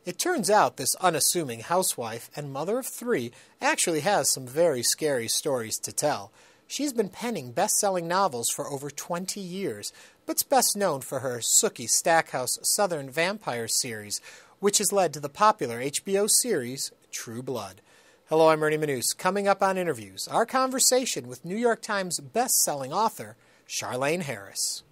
It turns out this unassuming housewife and mother of 3 actually has some very scary stories to tell. She's been penning best-selling novels for over 20 years, but's best known for her Sookie Stackhouse Southern Vampire series, which has led to the popular HBO series True Blood. Hello, I'm Ernie Manouse. Coming up on Interviews, our conversation with New York Times best-selling author Charlaine Harris.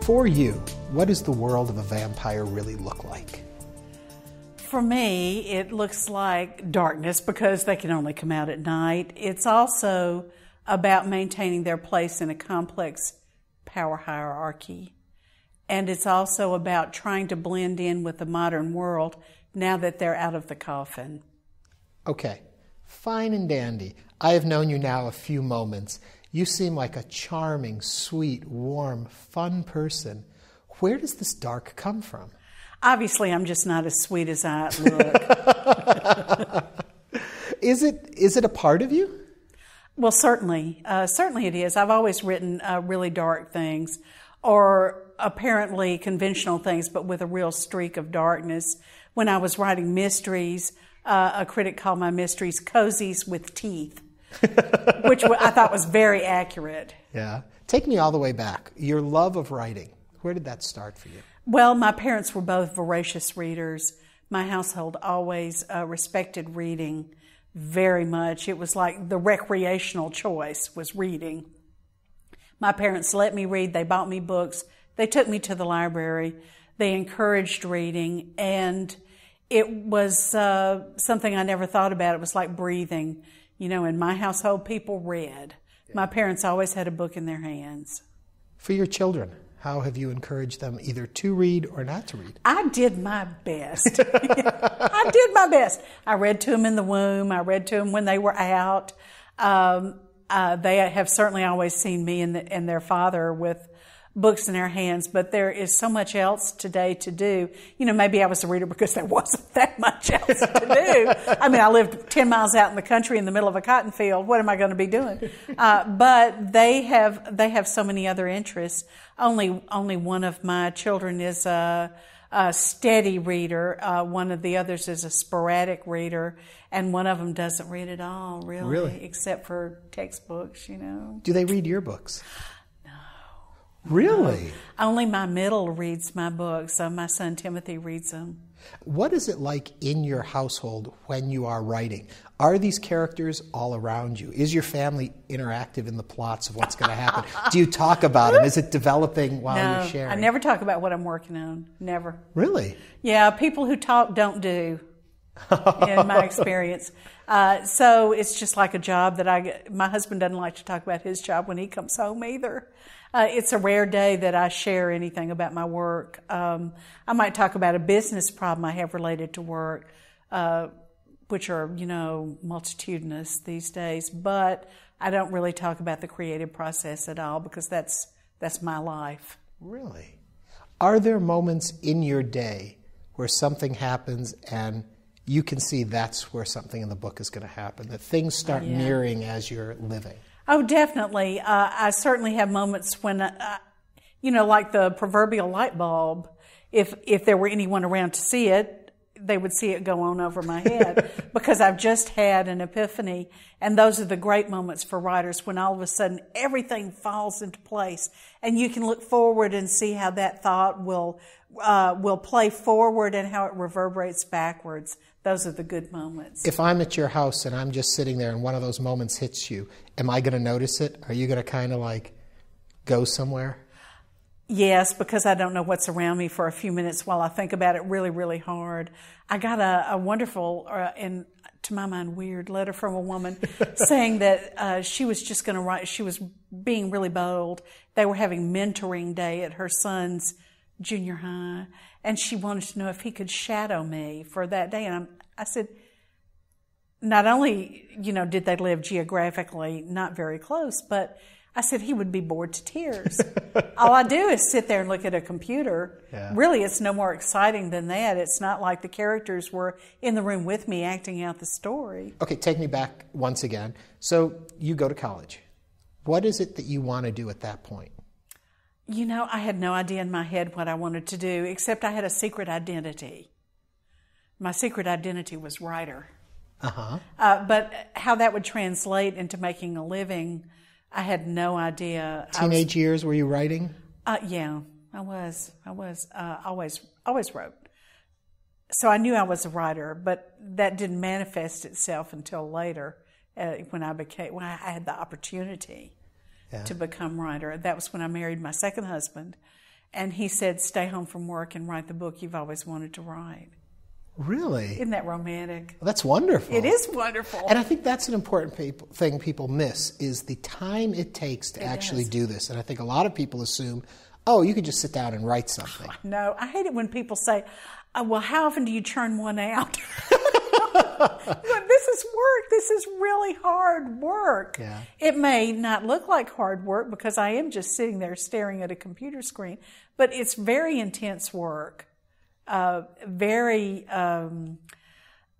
For you, what does the world of a vampire really look like? For me, it looks like darkness because they can only come out at night. It's also about maintaining their place in a complex power hierarchy. And it's also about trying to blend in with the modern world now that they're out of the coffin. Okay, fine and dandy. I have known you now a few moments. You seem like a charming, sweet, warm, fun person. Where does this dark come from? Obviously, I'm just not as sweet as I look. Is it a part of you? Well, certainly. Certainly it is. I've always written really dark things or apparently conventional things, but with a real streak of darkness. When I was writing mysteries, a critic called my mysteries cozies with teeth. Which I thought was very accurate. Yeah. Take me all the way back. Your love of writing, where did that start for you? Well, my parents were both voracious readers. My household always respected reading very much. It was like the recreational choice was reading. My parents let me read. They bought me books. They took me to the library. They encouraged reading. And it was something I never thought about. It was like breathing. You know, in my household, people read. My parents always had a book in their hands. For your children, how have you encouraged them either to read or not to read? I did my best. I did my best. I read to them in the womb. I read to them when they were out. They have certainly always seen me and their father with books in their hands, but there is so much else today to do. You know, maybe I was a reader because there wasn't that much else to do. I mean, I lived 10 miles out in the country in the middle of a cotton field. What am I going to be doing? But they have so many other interests. Only one of my children is a steady reader. One of the others is a sporadic reader, and one of them doesn't read at all, really? Except for textbooks, you know. Do they read your books? Really? Only my middle reads my books. My son Timothy reads them. What is it like in your household when you are writing? Are these characters all around you? Is your family interactive in the plots of what's going to happen? Do you talk about them? Is it developing while you're sharing? I never talk about what I'm working on. Never. Really? Yeah, people who talk don't do, in my experience. So it's just like a job that my husband doesn't like to talk about his job when he comes home either. It's a rare day that I share anything about my work. I might talk about a business problem I have related to work, which are, you know, multitudinous these days. But I don't really talk about the creative process at all because that's my life. Really? Are there moments in your day where something happens and you can see that's where something in the book is going to happen, that things start mirroring as you're living? Oh, definitely. I certainly have moments when, you know, like the proverbial light bulb, if there were anyone around to see it, they would see it go on over my head because I've just had an epiphany. And those are the great moments for writers when all of a sudden everything falls into place and you can look forward and see how that thought will play forward and how it reverberates backwards. Those are the good moments. If I'm at your house and I'm just sitting there and one of those moments hits you, am I going to notice it? Are you going to kind of like go somewhere? Yes, because I don't know what's around me for a few minutes while I think about it really, really hard. I got a wonderful, and to my mind, weird letter from a woman saying that she was just going to write, she was being really bold. They were having mentoring day at her son's junior high, and she wanted to know if he could shadow me for that day. And I said, not only, you know, did they live geographically not very close, but I said, he would be bored to tears. All I do is sit there and look at a computer. Yeah. Really, it's no more exciting than that. It's not like the characters were in the room with me acting out the story. Okay, take me back once again. So you go to college. What is it that you want to do at that point? You know, I had no idea in my head what I wanted to do, except I had a secret identity. My secret identity was writer. Uh-huh. But how that would translate into making a living, I had no idea. Teenage years, were you writing? Yeah, I was. Always wrote. So I knew I was a writer, but that didn't manifest itself until later, when I had the opportunity to become writer. That was when I married my second husband, and he said, "Stay home from work and write the book you've always wanted to write." Really? Isn't that romantic? Well, that's wonderful. It is wonderful. And I think that's an important thing people miss is the time it takes to actually do this. And I think a lot of people assume, oh, you could just sit down and write something. No, I hate it when people say, well, how often do you churn one out? But this is work. This is really hard work. Yeah. It may not look like hard work because I am just sitting there staring at a computer screen, but it's very intense work. And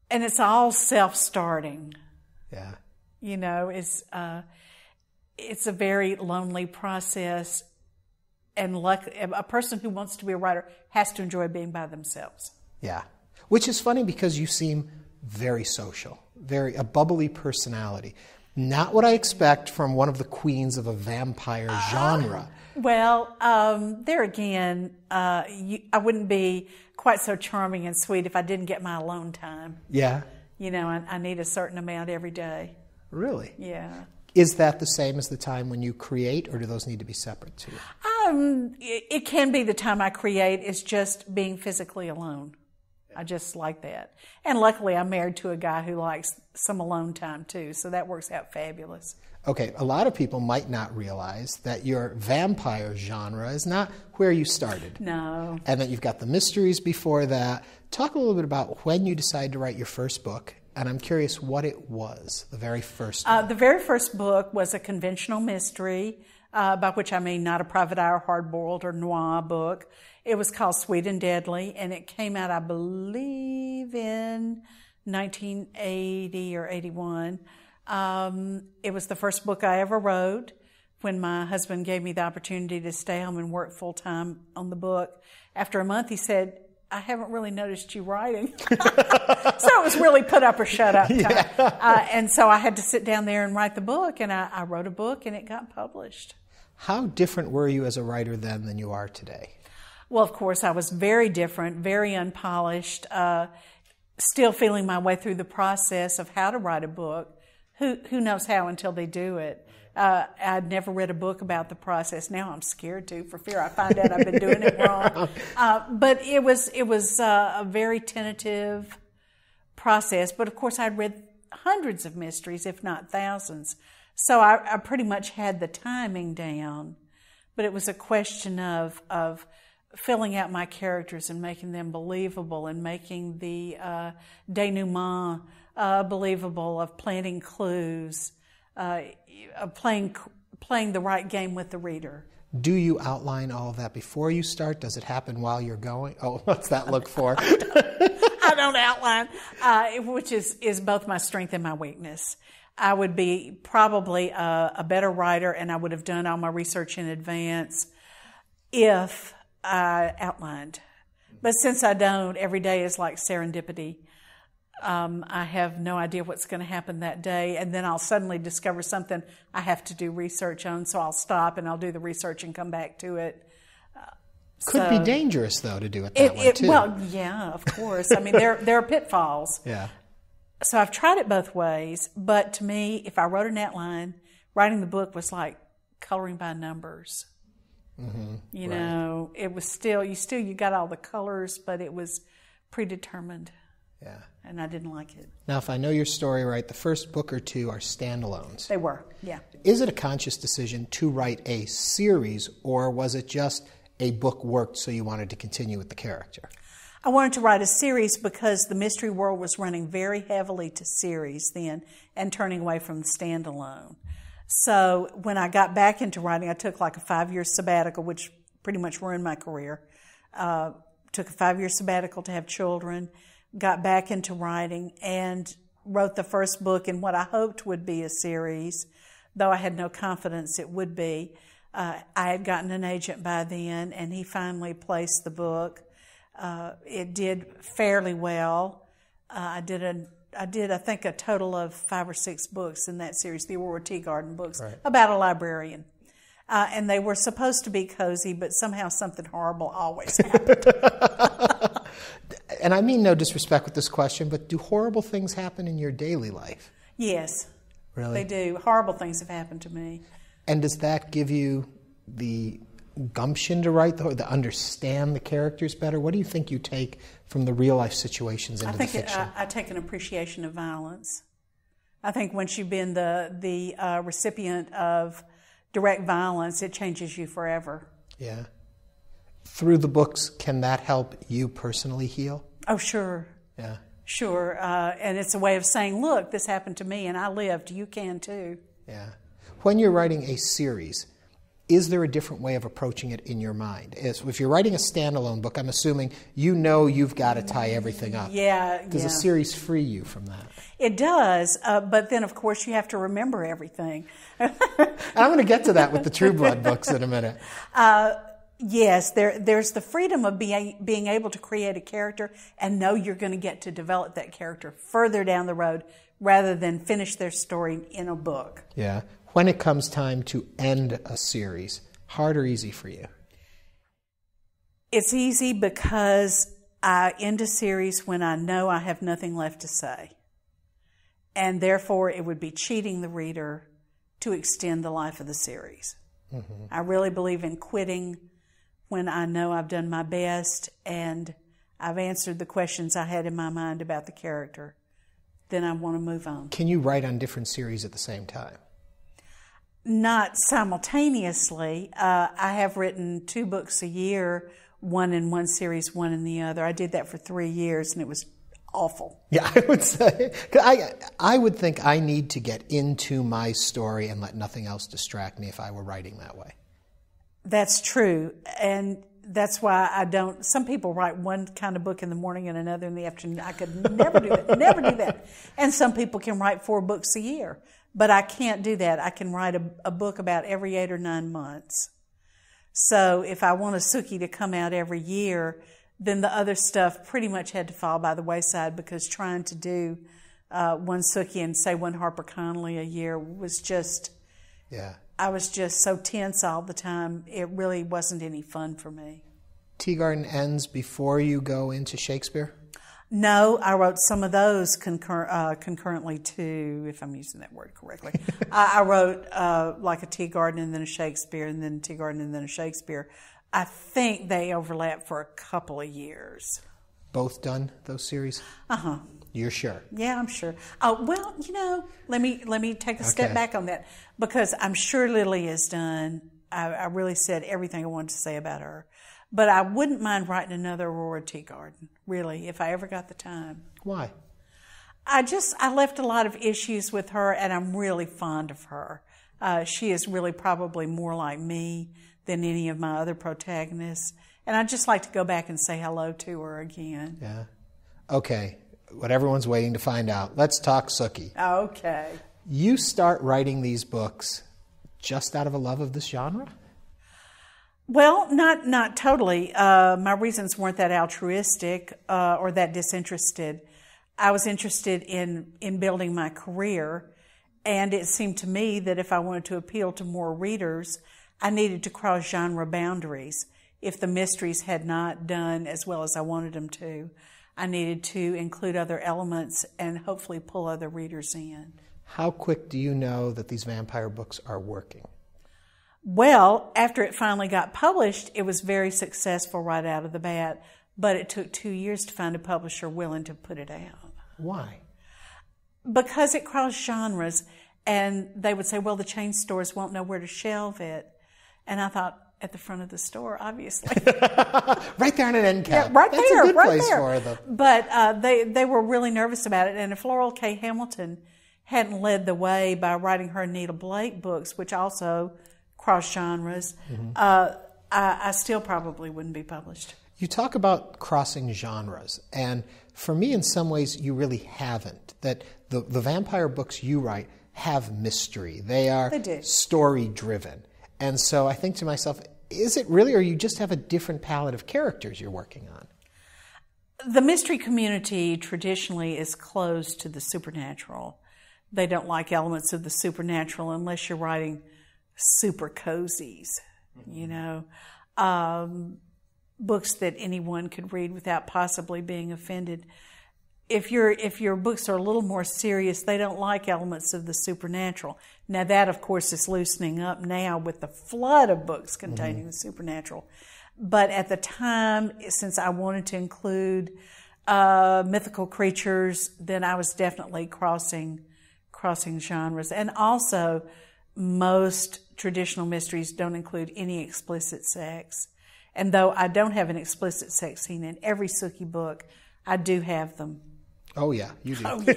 it's all self-starting. Yeah. You know, it's a very lonely process, and a person who wants to be a writer has to enjoy being by themselves. Yeah. Which is funny because you seem very social, a bubbly personality. Not what I expect from one of the queens of a vampire genre. Well, there again, I wouldn't be quite so charming and sweet if I didn't get my alone time. Yeah. You know, I need a certain amount every day. Really? Yeah. Is that the same as the time when you create, or do those need to be separate too? It can be the time I create. It's just being physically alone. I just like that. And luckily I'm married to a guy who likes some alone time too, so that works out fabulous. Okay, a lot of people might not realize that your vampire genre is not where you started. No. And that you've got the mysteries before that. Talk a little bit about when you decided to write your first book, and I'm curious what it was, the very first one. The very first book was a conventional mystery, by which I mean not a private eye or hard-boiled or noir book. It was called Sweet and Deadly, and it came out, I believe, in 1980 or 81. It was the first book I ever wrote. When my husband gave me the opportunity to stay home and work full-time on the book, after a month he said, I haven't really noticed you writing. So it was really put up or shut up time. Yeah. And so I had to sit down there and write the book, and I wrote a book, and it got published. How different were you as a writer then than you are today? Well, of course, I was very different, very unpolished, still feeling my way through the process of how to write a book. Who knows how until they do it. I'd never read a book about the process. Now I'm scared to, for fear I find out I've been doing it wrong. But it was a very tentative process. But of course, I'd read hundreds of mysteries, if not thousands. So I pretty much had the timing down. But it was a question of filling out my characters and making them believable and making the denouement believable, of planting clues, of playing the right game with the reader. Do you outline all of that before you start? Does it happen while you're going? Oh, what's that look for? I don't outline, which is both my strength and my weakness. I would be probably a better writer, and I would have done all my research in advance if I outlined. But since I don't, every day is like serendipity. I have no idea what's going to happen that day, and then I'll suddenly discover something I have to do research on, so I'll stop and I'll do the research and come back to it. Could be dangerous, though, to do it that way, too. Well, yeah, of course. I mean, there are pitfalls. Yeah. So I've tried it both ways, but to me, if I wrote an outline, writing the book was like coloring by numbers. Mm-hmm. You know, it was you got all the colors, but it was predetermined. Yeah. And I didn't like it. Now, if I know your story right, the first book or two are standalones. They were, yeah. Is it a conscious decision to write a series, or was it just a book worked so you wanted to continue with the character? I wanted to write a series because the mystery world was running very heavily to series then and turning away from the standalone. So when I got back into writing, I took like a 5-year sabbatical, which pretty much ruined my career. Took a 5-year sabbatical to have children, got back into writing, and wrote the first book in what I hoped would be a series, though I had no confidence it would be. I had gotten an agent by then, and he finally placed the book. It did fairly well. I did, I think, a total of 5 or 6 books in that series, the Aurora Teagarden books, right, about a librarian. And they were supposed to be cozy, but somehow something horrible always happened. And I mean no disrespect with this question, but do horrible things happen in your daily life? Yes. Really? They do. Horrible things have happened to me. And does that give you the gumption to write, to understand the characters better? What do you think you take from the real-life situations into the fiction? I take an appreciation of violence. I think once you've been the recipient of direct violence, it changes you forever. Yeah. Through the books, can that help you personally heal? Oh, sure. Yeah. Sure. And it's a way of saying, look, this happened to me and I lived. You can too. Yeah. When you're writing a series, is there a different way of approaching it in your mind? If you're writing a standalone book, I'm assuming you know you've got to tie everything up. Yeah. Does a series free you from that? It does, but then, of course, you have to remember everything. And I'm going to get to that with the True Blood books in a minute. Yes, there's the freedom of being able to create a character and know you're going to get to develop that character further down the road rather than finish their story in a book. Yeah. When it comes time to end a series, hard or easy for you? It's easy because I end a series when I know I have nothing left to say. And therefore, it would be cheating the reader to extend the life of the series. Mm-hmm. I really believe in quitting when I know I've done my best and I've answered the questions I had in my mind about the character. Then I want to move on. Can you write on different series at the same time? Not simultaneously. I have written 2 books a year, one in one series, one in the other. I did that for 3 years, and it was awful. Yeah, I would say. I would think I need to get into my story and let nothing else distract me if I were writing that way. That's true, and that's why I don't. Some people write one kind of book in the morning and another in the afternoon. I could never do that. Never do that. And some people can write 4 books a year. But I can't do that. I can write a book about every 8 or 9 months. So if I want a Sookie to come out every year, then the other stuff pretty much had to fall by the wayside because trying to do one Sookie and say one Harper Connolly a year was just, I was just so tense all the time. It really wasn't any fun for me. Teagarden ends before you go into Shakespeare? No, I wrote some of those concurrently too, if I'm using that word correctly. I wrote like a Teagarden and then a Shakespeare and then a Teagarden and then a Shakespeare. I think they overlap for a couple of years. Both done, those series? Uh-huh. You're sure? Yeah, I'm sure. Well, let me take a step back on that because I'm sure Lily is done. I really said everything I wanted to say about her. But I wouldn't mind writing another Aurora Teagarden, really, if I ever got the time. Why? I left a lot of issues with her, and I'm really fond of her. She is really probably more like me than any of my other protagonists. And I'd just like to go back and say hello to her again. Yeah. Okay. What everyone's waiting to find out. Let's talk Sookie. Okay. You start writing these books just out of a love of this genre? Well, not totally. My reasons weren't that altruistic or that disinterested. I was interested in building my career, and it seemed to me that if I wanted to appeal to more readers, I needed to cross genre boundaries. If the mysteries had not done as well as I wanted them to, I needed to include other elements and hopefully pull other readers in. How quick do you know that these vampire books are working? Well, after it finally got published, it was very successful right out of the bat, but it took 2 years to find a publisher willing to put it out. Why? Because it crossed genres, and they would say, well, the chain stores won't know where to shelve it. And I thought, at the front of the store, obviously. Right there on an end cap. Yeah, right That's there, a good right place there. for them. But they were really nervous about it, and if Laurel K. Hamilton hadn't led the way by writing her Anita Blake books, which also cross genres, I still probably wouldn't be published. You talk about crossing genres, and for me, in some ways, you really haven't. That the vampire books you write have mystery. They are story-driven. And so I think to myself, is it really, or you just have a different palette of characters you're working on? The mystery community traditionally is closed to the supernatural. They don't like elements of the supernatural unless you're writing super cozies, you know, books that anyone could read without possibly being offended. If your books are a little more serious, they don't like elements of the supernatural. Now that, of course, is loosening up now with the flood of books containing the supernatural. But at the time, since I wanted to include mythical creatures, then I was definitely crossing genres. And also, most traditional mysteries don't include any explicit sex. And though I don't have an explicit sex scene in every Sookie book, I do have them. Oh, yeah, you do. Oh, yeah.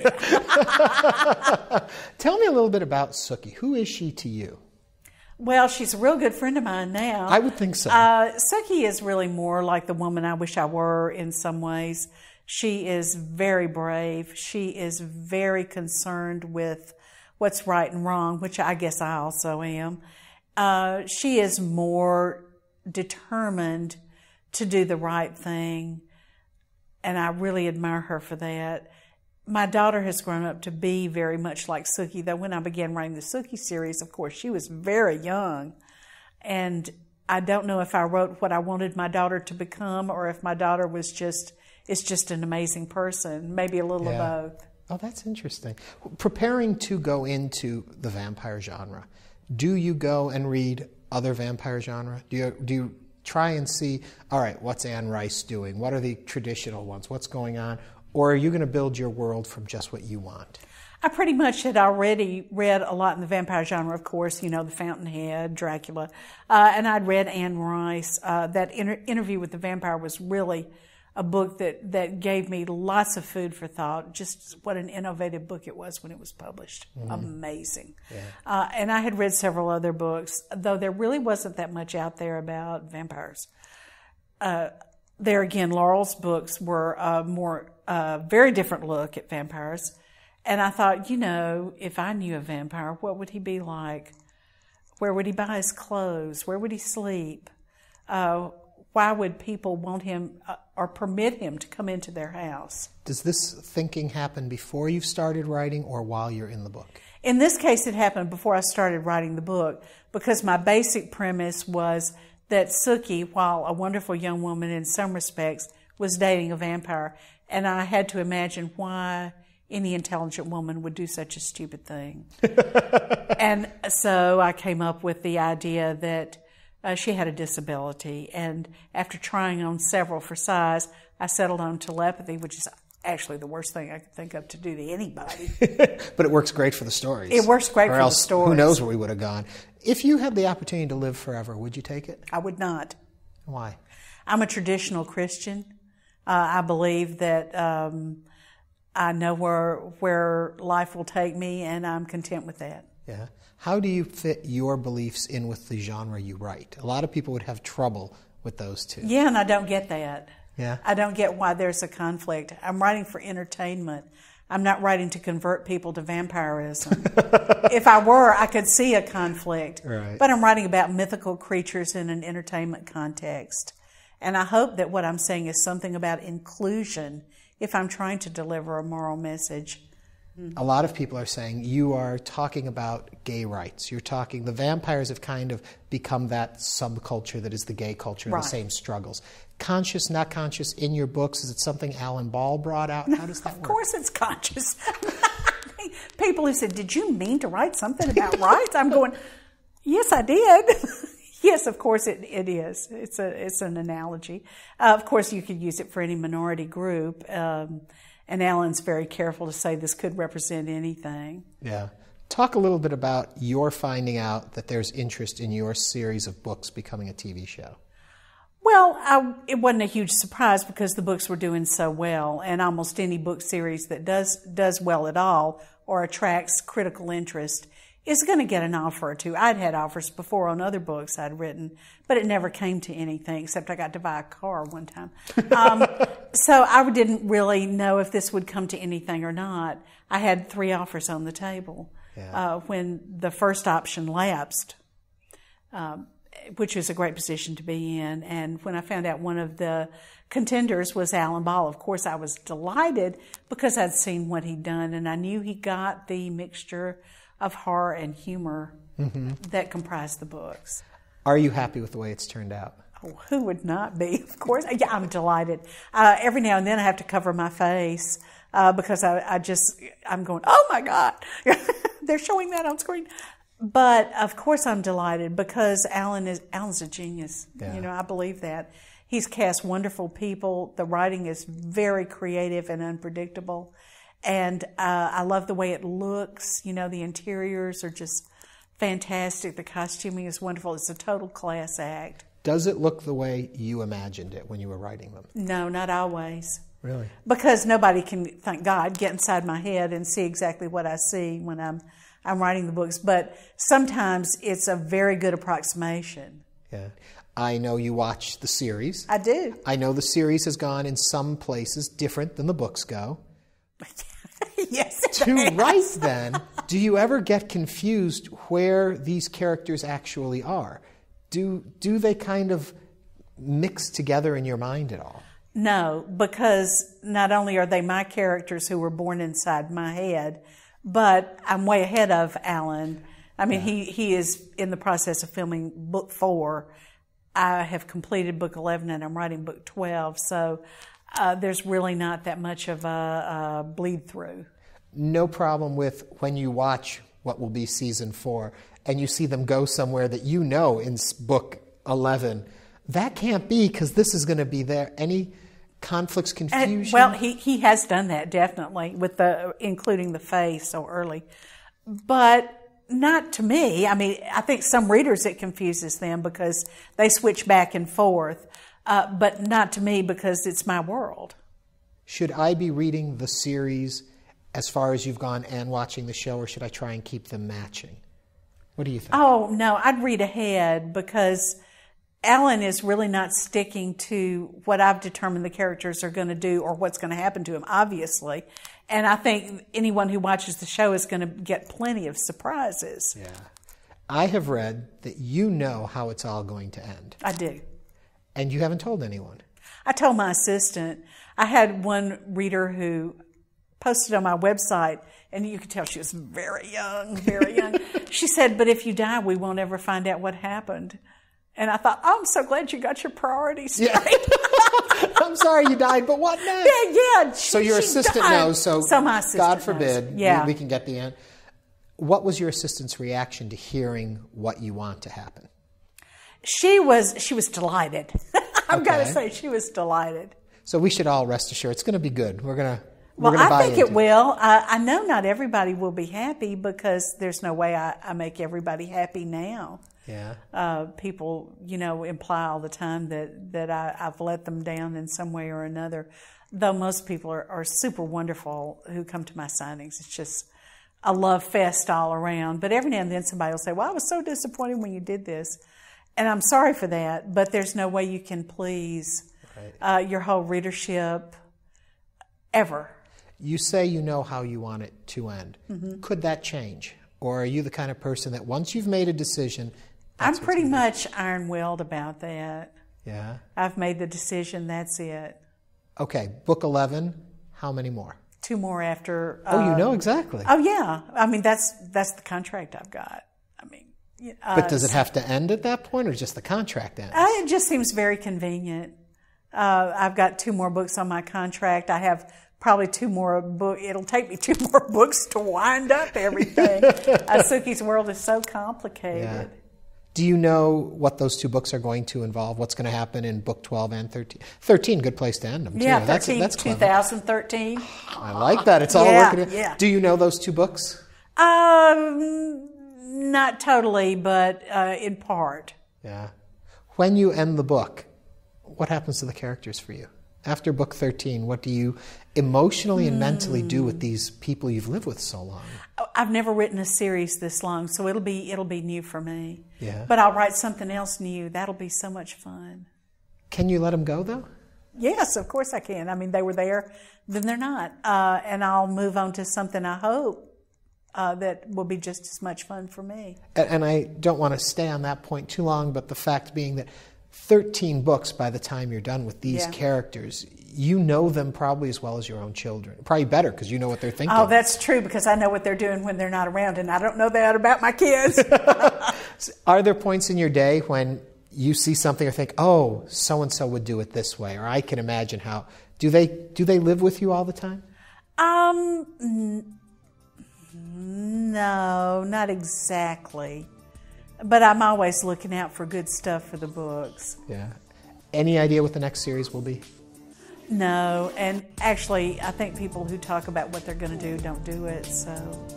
Tell me a little bit about Sookie. Who is she to you? Well, she's a real good friend of mine now. I would think so. Sookie is really more like the woman I wish I were in some ways. She is very brave. She is very concerned with what's right and wrong, which I guess I also am. She is more determined to do the right thing, and I really admire her for that. My daughter has grown up to be very much like Sookie, though when I began writing the Sookie series, of course, she was very young. And I don't know if I wrote what I wanted my daughter to become or if my daughter is just an amazing person, maybe a little of both. Oh, that's interesting. Preparing to go into the vampire genre, do you go and read other vampire genre? Do you try and see, all right, what's Anne Rice doing? What are the traditional ones? What's going on? Or are you going to build your world from just what you want? I pretty much had already read a lot in the vampire genre, of course, you know, The Fountainhead, Dracula, and I'd read Anne Rice. That Interview with the Vampire was really a book that gave me lots of food for thought. Just what an innovative book it was when it was published. Amazing. Yeah. And I had read several other books, though there really wasn't that much out there about vampires. There again, Laurel's books were very different look at vampires. And I thought, you know, if I knew a vampire, what would he be like? Where would he buy his clothes? Where would he sleep? Why would people want him or permit him to come into their house? Does this thinking happen before you've started writing or while you're in the book? In this case, it happened before I started writing the book because my basic premise was that Sookie, while a wonderful young woman in some respects, was dating a vampire. And I had to imagine why any intelligent woman would do such a stupid thing. And so I came up with the idea that she had a disability. And after trying on several for size, I settled on telepathy, which is actually the worst thing I could think of to do to anybody. But it works great for the stories. It works great for the stories. Who knows where we would have gone. If you had the opportunity to live forever, would you take it? I would not. Why? I'm a traditional Christian. I believe that I know where life will take me, and I'm content with that. Yeah. How do you fit your beliefs in with the genre you write? A lot of people would have trouble with those two. Yeah, and I don't get that. Yeah. I don't get why there's a conflict. I'm writing for entertainment. I'm not writing to convert people to vampirism. If I were, I could see a conflict. Right. But I'm writing about mythical creatures in an entertainment context. And I hope that what I'm saying is something about inclusion if I'm trying to deliver a moral message. A lot of people are saying you are talking about gay rights. You're talking, the vampires have kind of become that subculture that is the gay culture, and the same struggles. Conscious, not conscious in your books, is it something Alan Ball brought out? How does that work? Of course it's conscious. People who said, did you mean to write something about rights? I'm going, yes, I did. Yes, of course it is. It's an analogy. Of course, you could use it for any minority group. And Alan's very careful to say this could represent anything. Yeah. Talk a little bit about your finding out that there's interest in your series of books becoming a TV show. Well, it wasn't a huge surprise because the books were doing so well, and almost any book series that does well at all or attracts critical interest is going to get an offer or two. I'd had offers before on other books I'd written, but it never came to anything except I got to buy a car one time. So I didn't really know if this would come to anything or not. I had 3 offers on the table when the first option lapsed. Which is a great position to be in. And when I found out one of the contenders was Alan Ball, of course I was delighted because I'd seen what he'd done and I knew he got the mixture of horror and humor that comprised the books. Are you happy with the way it's turned out? Oh, who would not be? Of course. Yeah, I'm delighted. Every now and then I have to cover my face because I'm going, oh my God, they're showing that on screen. But of course I'm delighted because Alan's a genius. Yeah. You know, I believe that. He's cast wonderful people. The writing is very creative and unpredictable. And I love the way it looks. You know, the interiors are just fantastic. The costuming is wonderful. It's a total class act. Does it look the way you imagined it when you were writing them? No, not always. Really? Because nobody can, thank God, get inside my head and see exactly what I see when I'm writing the books, but sometimes it's a very good approximation. Yeah. I know you watch the series. I do. I know the series has gone in some places different than the books go. Yes. To write then, do you ever get confused where these characters actually are? Do they kind of mix together in your mind at all? No, because not only are they my characters who were born inside my head, but I'm way ahead of Alan. I mean, he is in the process of filming book 4. I have completed book 11 and I'm writing book 12. So there's really not that much of a bleed through. No problem with when you watch what will be season 4 and you see them go somewhere that you know in book 11. That can't be because this is going to be there. Any conflicts, confusion? Well, he has done that, definitely, with including the face so early. But not to me. I mean, I think some readers it confuses them because they switch back and forth. But not to me because it's my world. Should I be reading the series as far as you've gone and watching the show, or should I try and keep them matching? What do you think? Oh, no, I'd read ahead because Alan is really not sticking to what I've determined the characters are going to do or what's going to happen to him, obviously. And I think anyone who watches the show is going to get plenty of surprises. Yeah. I have read that you know how it's all going to end. I do. And you haven't told anyone. I told my assistant. I had one reader who posted on my website, and you could tell she was very young, very young. She said, but if you die, we won't ever find out what happened. And I thought, oh, I'm so glad you got your priorities straight. Yeah. I'm sorry you died, but what next? Yeah. So your assistant died. knows, so my assistant God forbid, knows. we can get the end. What was your assistant's reaction to hearing what you want to happen? She was delighted. I've got to Okay. say, she was delighted. So we should all rest assured it's going to be good. We're going to Well, buy I think into it will. I know not everybody will be happy because there's no way I make everybody happy now. Yeah. People, imply all the time that I've let them down in some way or another. Though most people are super wonderful who come to my signings. It's just a love fest all around. But every now and then somebody will say, well, I was so disappointed when you did this. And I'm sorry for that, but there's no way you can please your whole readership ever. You say you know how you want it to end. Mm-hmm. Could that change? Or are you the kind of person that once you've made a decision... I'm pretty much iron-willed about that. Yeah? I've made the decision, that's it. Okay, book 11, how many more? 2 more after... you know exactly. Oh, yeah. I mean, that's the contract I've got. I mean... but does it have to end at that point, or just the contract ends? It just seems very convenient. I've got 2 more books on my contract. I have probably 2 more books. It'll take me 2 more books to wind up everything. Suki's World is so complicated. Yeah. Do you know what those 2 books are going to involve? What's going to happen in book 12 and 13? 13, good place to end them, too. Yeah, 13, that's clever. 2013. I like that. It's all working in. Yeah. Do you know those 2 books? Not totally, but in part. Yeah. When you end the book, what happens to the characters for you? After book 13, what do you emotionally and mentally do with these people you've lived with so long? I've never written a series this long, so it'll be new for me. Yeah. But I'll write something else new. That'll be so much fun. Can you let them go, though? Yes, of course I can. I mean, they were there, then they're not. And I'll move on to something I hope that will be just as much fun for me. And I don't want to stay on that point too long, but the fact being that 13 books by the time you're done with these characters, you know them probably as well as your own children. Probably better because you know what they're thinking. Oh, that's true, because I know what they're doing when they're not around, and I don't know that about my kids. Are there points in your day when you see something or think, oh, so-and-so would do it this way, or I can imagine how? Do they live with you all the time? No, not exactly. But I'm always looking out for good stuff for the books. Yeah. Any idea what the next series will be? No, and actually, I think people who talk about what they're going to do don't do it, so...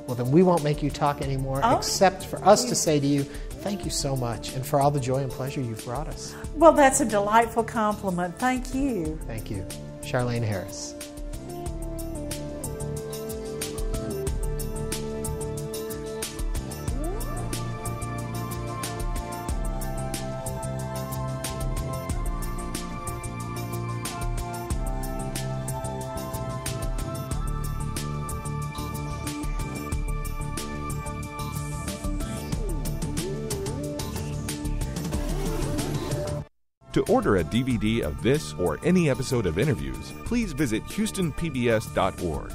Well, then we won't make you talk anymore, except for us to say to you, thank you so much, and for all the joy and pleasure you've brought us. Well, that's a delightful compliment. Thank you. Thank you. Charlaine Harris. To order a DVD of this or any episode of Interviews, please visit HoustonPBS.org.